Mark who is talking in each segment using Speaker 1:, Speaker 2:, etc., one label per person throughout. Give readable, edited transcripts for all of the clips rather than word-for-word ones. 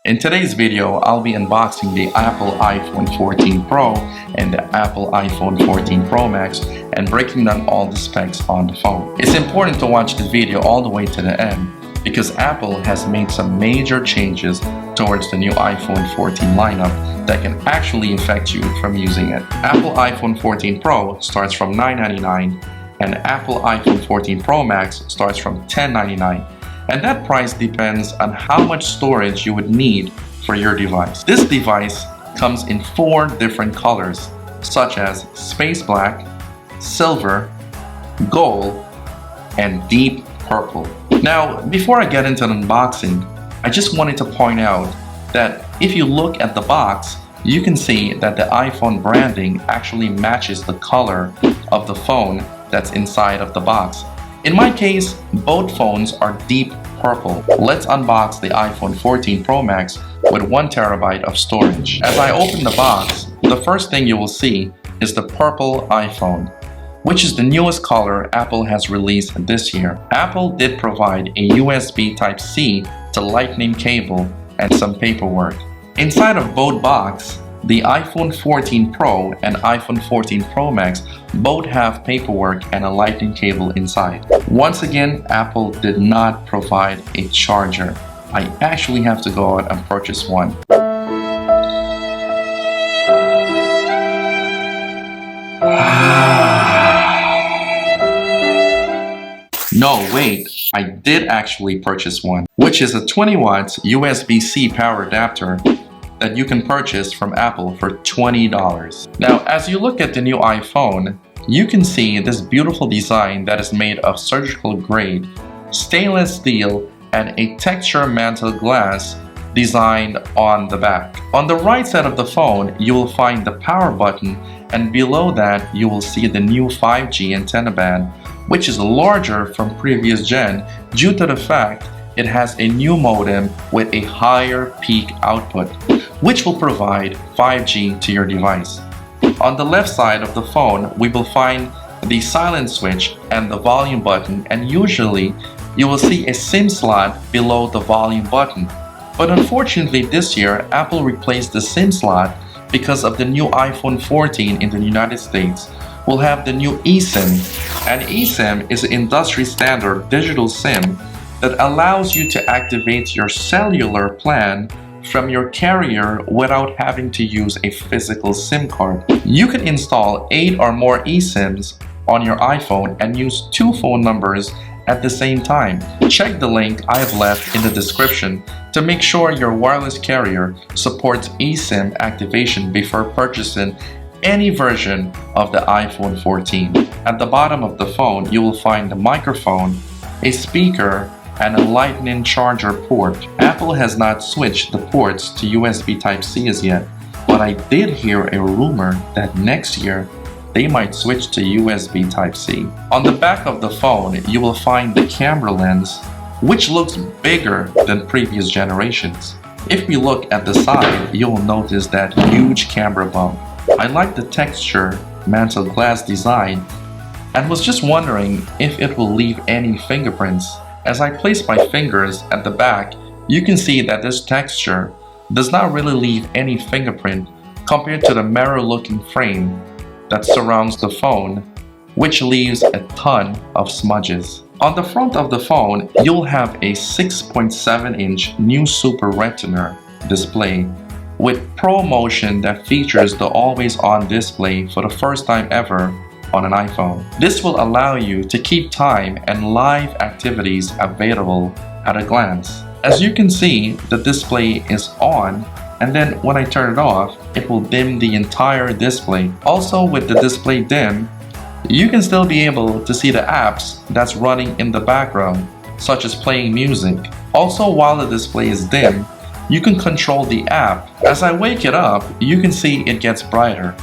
Speaker 1: In today's video, I'll be unboxing the Apple iPhone 14 Pro and the Apple iPhone 14 Pro Max and breaking down all the specs on the phone. It's important to watch the video all the way to the end because Apple has made some major changes towards the new iPhone 14 lineup that can actually affect you from using it. Apple iPhone 14 Pro starts from $999 and Apple iPhone 14 Pro Max starts from $1099. And that price depends on how much storage you would need for your device. This device comes in 4 different colors, such as space black, silver, gold, and deep purple. Now, before I get into the unboxing, I just wanted to point out that if you look at the box, you can see that the iPhone branding actually matches the color of the phone that's inside of the box. In my case, both phones are deep purple. Let's unbox the iPhone 14 Pro Max with 1 terabyte of storage. As I open the box, the first thing you will see is the purple iPhone, which is the newest color Apple has released this year. Apple did provide a USB Type-C to Lightning cable and some paperwork. Inside of both boxes, the iPhone 14 Pro and iPhone 14 Pro Max both have paperwork and a lightning cable inside. Once again, Apple did not provide a charger. I actually have to go out and purchase one. No, wait, I did actually purchase one, which is a 20 watts USB-C power adapter that you can purchase from Apple for $20. Now, as you look at the new iPhone, you can see this beautiful design that is made of surgical grade, stainless steel, and a texture mantle glass designed on the back. On the right side of the phone, you will find the power button, and below that, you will see the new 5G antenna band, which is larger from previous gen due to the fact it has a new modem with a higher peak output, which will provide 5G to your device. On the left side of the phone, we will find the silent switch and the volume button, and usually you will see a SIM slot below the volume button. But unfortunately this year, Apple replaced the SIM slot because of the new iPhone 14 in the United States will have the new eSIM. And eSIM is an industry standard digital SIM that allows you to activate your cellular plan from your carrier without having to use a physical SIM card. You can install 8 or more eSIMs on your iPhone and use 2 phone numbers at the same time. Check the link I have left in the description to make sure your wireless carrier supports eSIM activation before purchasing any version of the iPhone 14. At the bottom of the phone, you will find the microphone, a speaker, and a lightning charger port. Apple has not switched the ports to USB Type-C as yet, but I did hear a rumor that next year they might switch to USB Type-C. On the back of the phone, you will find the camera lens, which looks bigger than previous generations. If we look at the side, you will notice that huge camera bump. I like the texture mantle glass design and was just wondering if it will leave any fingerprints. As I place my fingers at the back, you can see that this texture does not really leave any fingerprint compared to the mirror-looking frame that surrounds the phone, which leaves a ton of smudges. On the front of the phone, you'll have a 6.7-inch new Super Retina display with ProMotion that features the always-on display for the first time ever on an iPhone. This will allow you to keep time and live activities available at a glance. As you can see, the display is on, and then when I turn it off, it will dim the entire display. Also, with the display dim, you can still be able to see the apps that's running in the background, such as playing music. Also, while the display is dim, you can control the app. As I wake it up, you can see it gets brighter.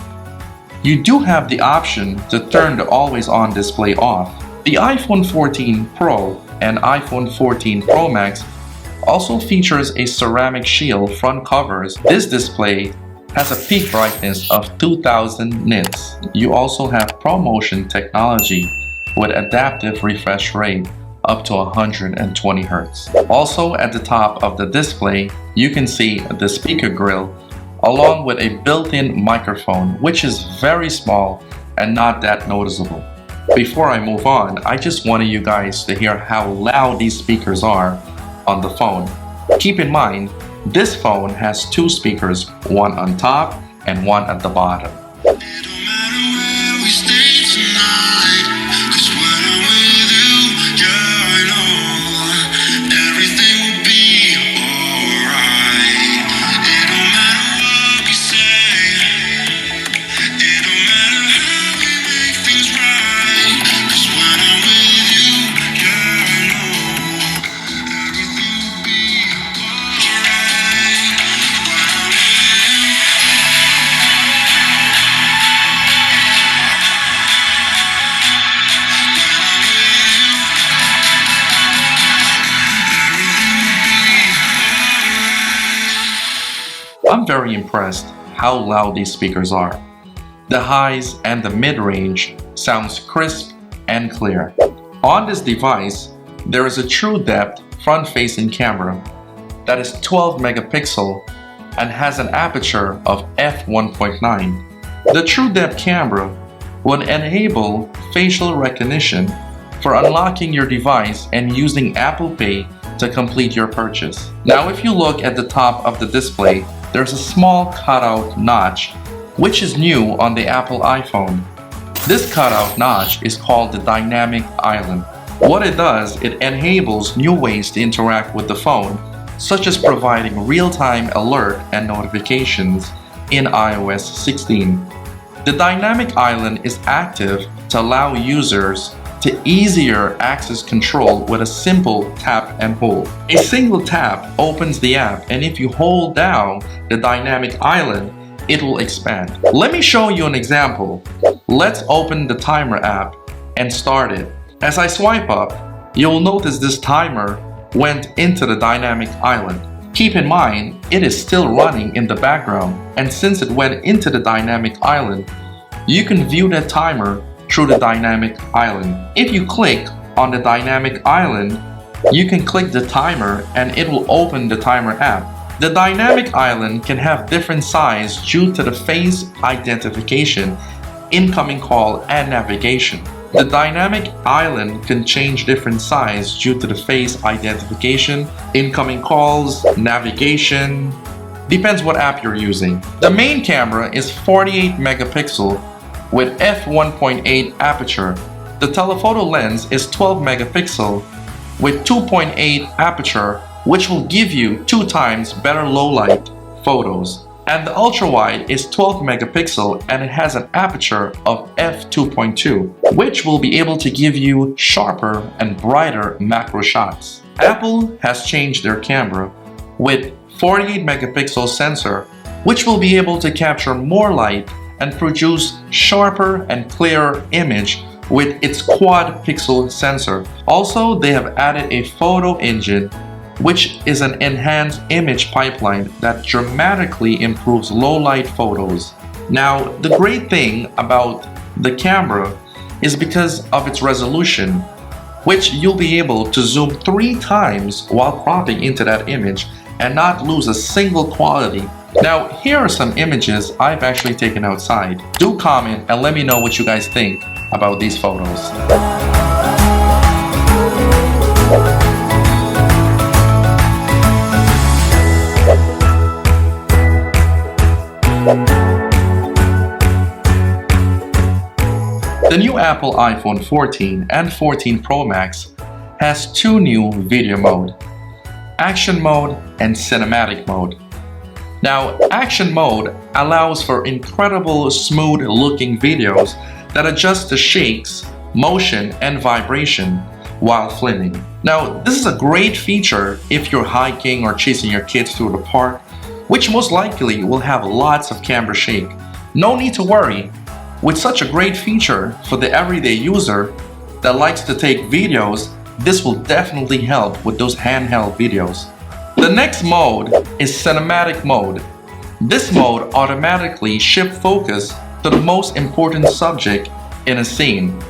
Speaker 1: You do have the option to turn the always-on display off. The iPhone 14 Pro and iPhone 14 Pro Max also features a ceramic shield front covers. This display has a peak brightness of 2000 nits. You also have ProMotion technology with adaptive refresh rate up to 120 Hz. Also at the top of the display, you can see the speaker grill along with a built-in microphone, which is very small and not that noticeable. Before I move on, I just wanted you guys to hear how loud these speakers are on the phone. Keep in mind, this phone has two speakers, one on top and one at the bottom. I'm very impressed how loud these speakers are. The highs and the mid-range sounds crisp and clear. On this device, there is a true depth front-facing camera that is 12 megapixel and has an aperture of f1.9. The true depth camera would enable facial recognition for unlocking your device and using Apple Pay to complete your purchase. Now, if you look at the top of the display, there's a small cutout notch, which is new on the Apple iPhone. This cutout notch is called the Dynamic Island. What it does, it enables new ways to interact with the phone, such as providing real-time alert and notifications in iOS 16. The Dynamic Island is active to allow users to easier access control with a simple tap and hold. A single tap opens the app, and if you hold down the Dynamic Island, it will expand. Let me show you an example. Let's open the timer app and start it. As I swipe up, you'll notice this timer went into the Dynamic Island. Keep in mind, it is still running in the background, and since it went into the Dynamic Island, you can view that timer through the Dynamic Island. If you click on the Dynamic Island, you can click the timer and it will open the timer app. The Dynamic Island can have different size due to the face identification, incoming call, and navigation. The Dynamic Island can change different size due to the face identification, incoming calls, navigation, depends what app you're using. The main camera is 48 megapixel with f1.8 aperture. The telephoto lens is 12 megapixel with 2.8 aperture, which will give you 2 times better low light photos. And the ultra wide is 12 megapixel and it has an aperture of f2.2, which will be able to give you sharper and brighter macro shots. Apple has changed their camera with 48 megapixel sensor, which will be able to capture more light and produce sharper and clearer image with its quad pixel sensor. Also, they have added a photo engine, which is an enhanced image pipeline that dramatically improves low light photos. Now, the great thing about the camera is because of its resolution, which you'll be able to zoom 3 times while cropping into that image and not lose a single quality. Now, here are some images I've actually taken outside. Do comment and let me know what you guys think about these photos. The new Apple iPhone 14 and 14 Pro Max has 2 new video mode, Action Mode and Cinematic Mode. Now, Action Mode allows for incredible smooth looking videos that adjust the shakes, motion, and vibration while filming. Now, this is a great feature if you're hiking or chasing your kids through the park, which most likely will have lots of camera shake. No need to worry. With such a great feature for the everyday user that likes to take videos, this will definitely help with those handheld videos. The next mode is Cinematic Mode. This mode automatically shifts focus to the most important subject in a scene.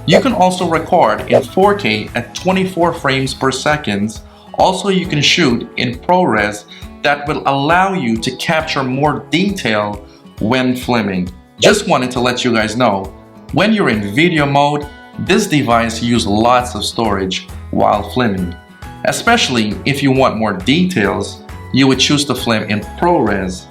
Speaker 1: You can also record in 4K at 24 frames per second. Also, you can shoot in ProRes that will allow you to capture more detail when filming. Just wanted to let you guys know, when you're in video mode, this device uses lots of storage while filming. Especially if you want more details, you would choose to film in ProRes.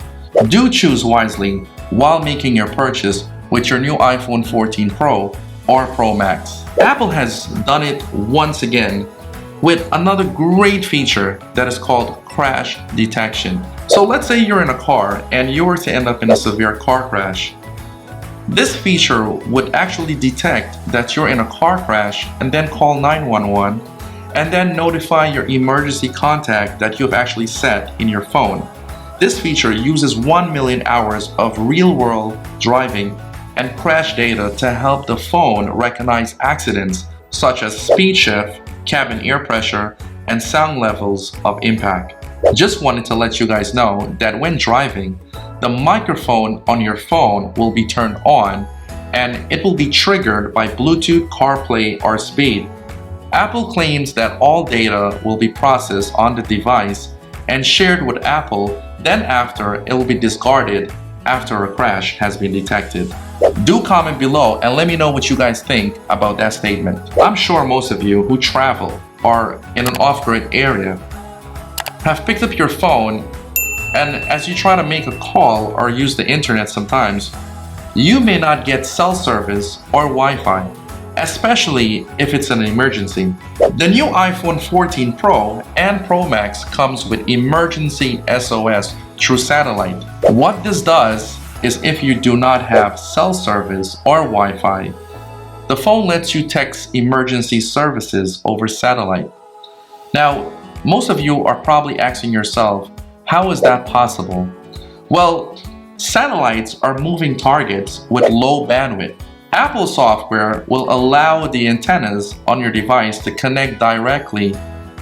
Speaker 1: Do choose wisely while making your purchase with your new iPhone 14 Pro or Pro Max. Apple has done it once again with another great feature that is called crash detection. So let's say you're in a car and you were to end up in a severe car crash. This feature would actually detect that you're in a car crash and then call 911 and then notify your emergency contact that you've actually set in your phone. This feature uses 1 million hours of real-world driving and crash data to help the phone recognize accidents such as speed shift, cabin air pressure, and sound levels of impact. Just wanted to let you guys know that when driving, the microphone on your phone will be turned on and it will be triggered by Bluetooth, CarPlay, or speed. Apple claims that all data will be processed on the device and shared with Apple, then after it will be discarded after a crash has been detected. Do comment below and let me know what you guys think about that statement. I'm sure most of you who travel or in an off-grid area have picked up your phone, and as you try to make a call or use the internet sometimes, you may not get cell service or Wi-Fi, especially if it's an emergency. The new iPhone 14 Pro and Pro Max comes with emergency SOS through satellite. What this does is if you do not have cell service or Wi-Fi, the phone lets you text emergency services over satellite. Now, most of you are probably asking yourself, how is that possible? Well, satellites are moving targets with low bandwidth. Apple software will allow the antennas on your device to connect directly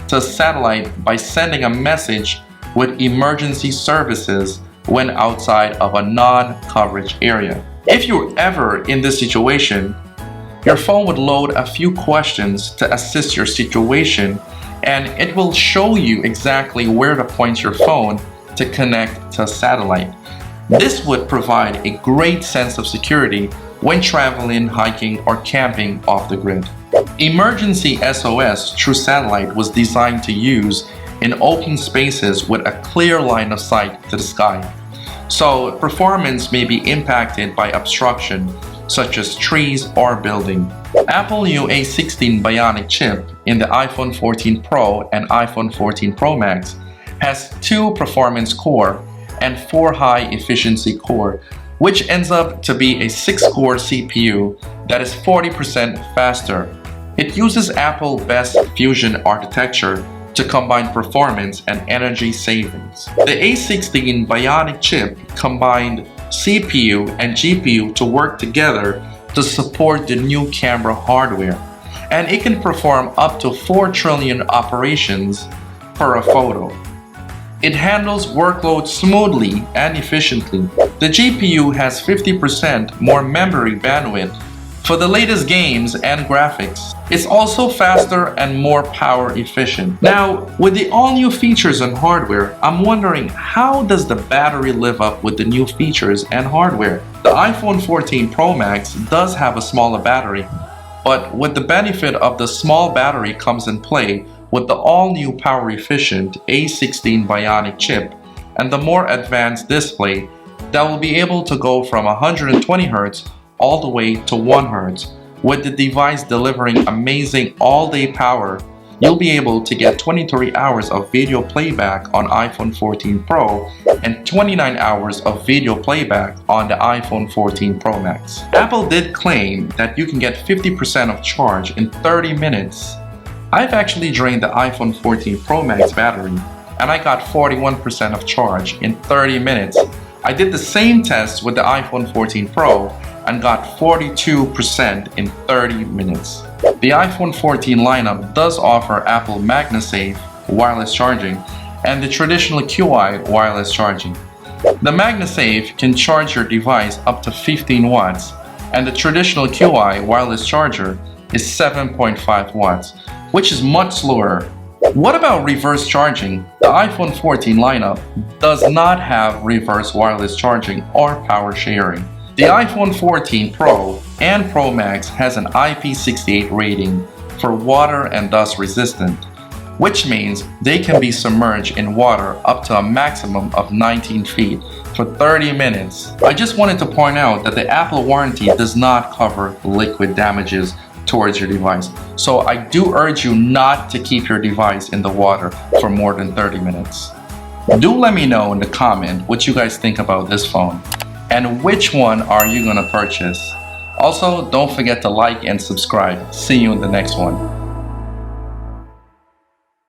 Speaker 1: to satellite by sending a message with emergency services when outside of a non-coverage area. If you're ever in this situation, your phone would load a few questions to assist your situation, and it will show you exactly where to point your phone to connect to satellite. This would provide a great sense of security when traveling, hiking, or camping off the grid. Emergency SOS through satellite was designed to use in open spaces with a clear line of sight to the sky. So performance may be impacted by obstruction, such as trees or building. Apple new A16 Bionic Chip in the iPhone 14 Pro and iPhone 14 Pro Max has 2 performance core and 4 high efficiency core, which ends up to be a 6-core CPU that is 40% faster. It uses Apple Best Fusion architecture to combine performance and energy savings. The A16 Bionic Chip combined CPU and GPU to work together to support the new camera hardware, and it can perform up to 4 trillion operations per a photo. It handles workload smoothly and efficiently. The GPU has 50% more memory bandwidth for the latest games and graphics. It's also faster and more power efficient. Now, with the all new features and hardware, I'm wondering, how does the battery live up with the new features and hardware? The iPhone 14 Pro Max does have a smaller battery, but with the benefit of the small battery comes in play with the all-new power-efficient A16 Bionic Chip and the more advanced display that will be able to go from 120 Hz all the way to 1 Hz. With the device delivering amazing all-day power, you'll be able to get 23 hours of video playback on iPhone 14 Pro and 29 hours of video playback on the iPhone 14 Pro Max. Apple did claim that you can get 50% of charge in 30 minutes. I've actually drained the iPhone 14 Pro Max battery and I got 41% of charge in 30 minutes. I did the same test with the iPhone 14 Pro and got 42% in 30 minutes. The iPhone 14 lineup does offer Apple MagnaSafe wireless charging and the traditional QI wireless charging. The MagnaSafe can charge your device up to 15 watts and the traditional QI wireless charger is 7.5 watts, which is much slower What about reverse charging? The iPhone 14 lineup does not have reverse wireless charging or power sharing. The iPhone 14 Pro and Pro Max has an IP68 rating for water and dust resistant, which means they can be submerged in water up to a maximum of 19 feet for 30 minutes. I just wanted to point out that the Apple warranty does not cover liquid damages towards your device. So I do urge you not to keep your device in the water for more than 30 minutes. Do let me know in the comment what you guys think about this phone and which one are you gonna purchase. Also, don't forget to like and subscribe. See you in the next one.